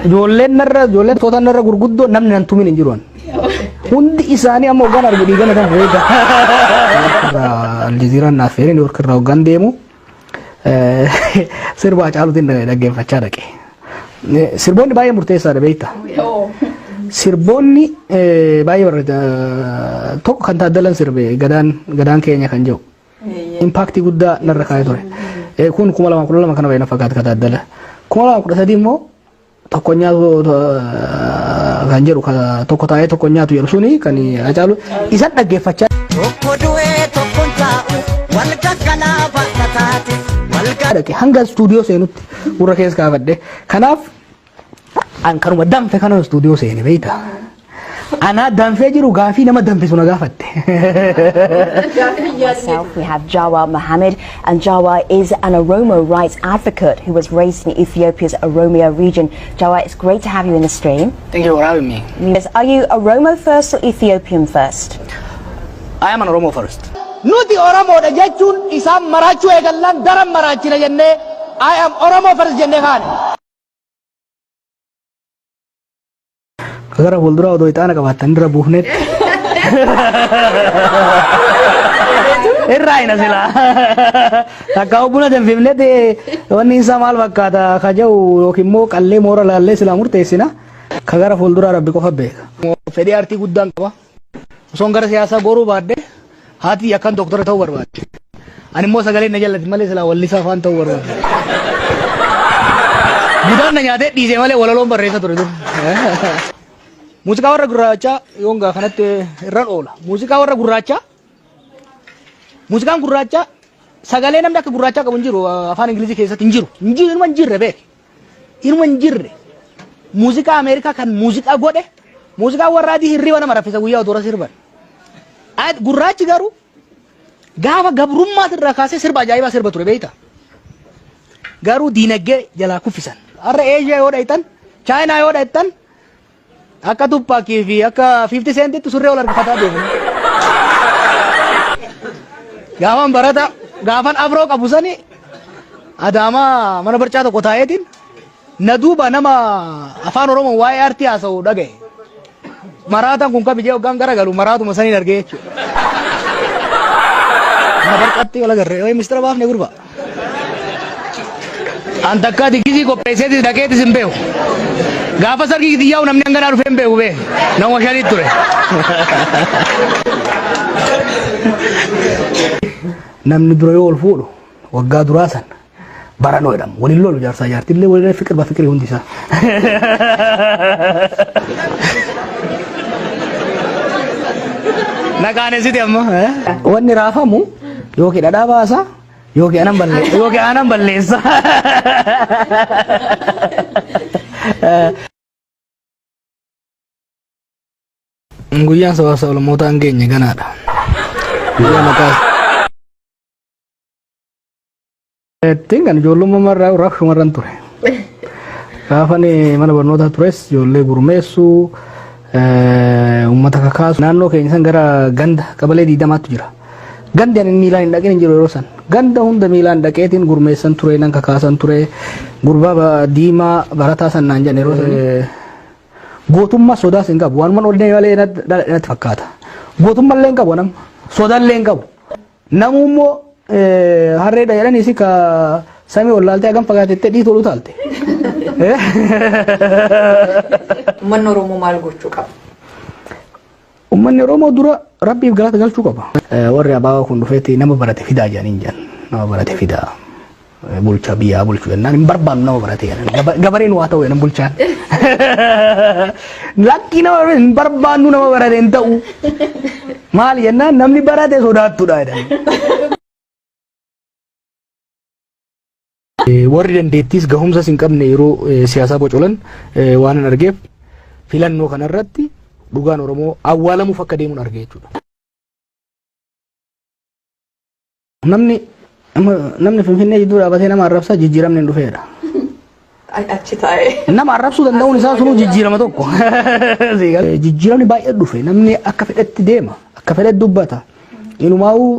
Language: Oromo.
Ijoolleen narra ijoolleen toota narra gurguddoo namni nan tumin hin jiru. Hundi isaanii amma hoggaan argu dhiigana kan fayyada. Aljazeeraan naaf feereen yorkirraa hoggaan deemu sirba Hacaaluutiin dhaggeeffachaa dhaqe. Sirboonni baay'ee murteessaadha beekta. Sirboonni baay'ee barreeda tokko kan taaddalan sirbe gadaan keenya kan jiru. Impaaktii guddaa narra kaa'ee ture. Kun 2012 kana baay'ee fakkaata kan taaddala. 2013 immoo tokko nyaatu kan jedhu tokko taa'ee tokko nyaatu jedhu suni kan Hacaalu isan dhaggeeffachaa. Tokko du'ee tokko taa'u wal kakkanaa bakka taate wal gaadhaqe hanga stuudiyoo seenutti gurra keessa kaafadhe. Kanaaf an kanuma danfe kana stuudiyoo seene beekta. Ana danfe jiru gaafii nama danfe suna gaafatte. We have Jawar Mohammed, and Jawar is an Oromo rights advocate who was raised in Ethiopia's Oromia region. Jawar, it's great to have you in the stream. Thank you for having me. Are you Oromo first or Ethiopian first? I am an Oromo first. Nuti Oromo da jechuun isaan maraachuu eegallan daran maraachina jennee I am Oromo first jennee kaane. Kagara fuuldura odoo ixaana qabaatan irra buufneet. Irraa ina sila. Akka buna danfifneet wanni isaa maal fakkaata kaja'u yookiin immoo qallee moora laallee sila murteessina. Kagara fuuldura rabbi qofa beeka. Fedhii aartii guddaan qaba. Osoon gara siyaasaa goruu baadde haati akkan doktora ta'uu barbaadde. Ani immoo sagalee na jallati malee sila wallisaa afaan ta'uu barbaadde. Budaan na nyaatee dhiisee malee walaloon barreessa ture dur. Muuziqaa warra gurraachaa yoongaa kanatti irraan oola. Muuziqaa warra gurraachaa. Muuziqaan gurraachaa sagalee namni akka gurraachaa qabu hin jiru afaan Ingilizii keessatti hin jiru. Inuma hin jirre beek. Inuma hin jirre. Muuziqaa Ameerikaa kan muuziqaa godhe muuziqaa warra adii hirriba nama raffisa guyyaa otoo sirban. Gurraachi garuu gaafa gabrummaarraa kaasee sirba ajaa'ibaa sirba ture beekta. Garuu diinagdee jalaa kuffisan. Har'a Eeshiyaa yoo dhaytan, Chaayinaa yoo dhaytan akka Tupaakii fi akka 50 Centitti surree ol harkifataa deemu. Gaafan barata gaafan afroo qabu sani Adaamaa mana barcaa tokko taa'eetiin na duuba nama afaan Oromoo waa'ee aartii haasa'u dhagaye. Maraataan kun kabijee hoggaan garagalu maraatuma saniin argee jechuudha. Mana barcaatti wal agarree waa'ee mistira baafne gurba. An takka dikkisii qopheesseetis dhaqeetis hin beeku. Gaafa sarki xiyyaa'u namni hanganaa dhufee hin beeku bee nama shaniit ture. Namni dura yoo ol fuudhu waggaa duraa san baranoo jedhama. Waliin lolu jaarsaa jaartillee waliin fikir ba fikirii hundi isaa. Naqaanesiti amma. Wanni raafamu yookiin dhadhaa baasaa yookiin anan balleessa. Guyyaan sabaa lammoota hin geenye ganaadha. Guyyaa maqaa. Kan ijoollummaa marraa raaf shumarran ture. Gaafan mana barnootaa tures ijoollee gurmeessuu uummata kakaasu naannoo keenya san gara ganda qabalee 20tu jira. Gandi ani miilaan hin dhaqin jiru yeroo san. Ganda hunda miilaan dhaqeetiin gurmeessan ture nan kakaasan ture. Gurbaa diimaa barataa san naan jedhan yeroo gootummaa sodaas hin qabu. Waan man ol deemalee natti fakkaata. Gootummaa illee hin qabu nam sodaa illee hin qabu. Namummoo harreedha jedhanii si ka samii ol laaltee hagam fagaatettee dhiitu ol utaalte. Uummanni Oromoo maal gochuu qaba? Uummanni Oromoo dura rabbiif galata galchuu qaba. Warri abaabaa kun dhufeetti nama barate fidaa jedhanii jedhan. Nama barate fidaa. Bulchaa biyyaa bulchuu jennaan hin barbaannu nama barate jedhan. Gabareen waa ta'u jedhan bulchaan. Lakkii nama hin barbaannu nama barate hin ta'u. Maal jennaan namni barate sodaattudha jedhan. Warri dandeettis gahumsas hin qabne yeroo siyaasaa bocolan waan hin argeef filannoo kanarratti dhugaan Oromoo awwaalamuuf akka deemuun argee jechuudha. Namni Finfinnee jidduu dhaabatee nama arrabsaa jijjiiramni hin dhufeedha. Achi taa'ee. Nama arrabsuu danda'uun isaa sunuu jijjiirama tokko. Jijjiiramni baay'ee dhufe namni akka fedhetti deema akka fedhetti dubbata. Inumaa'uu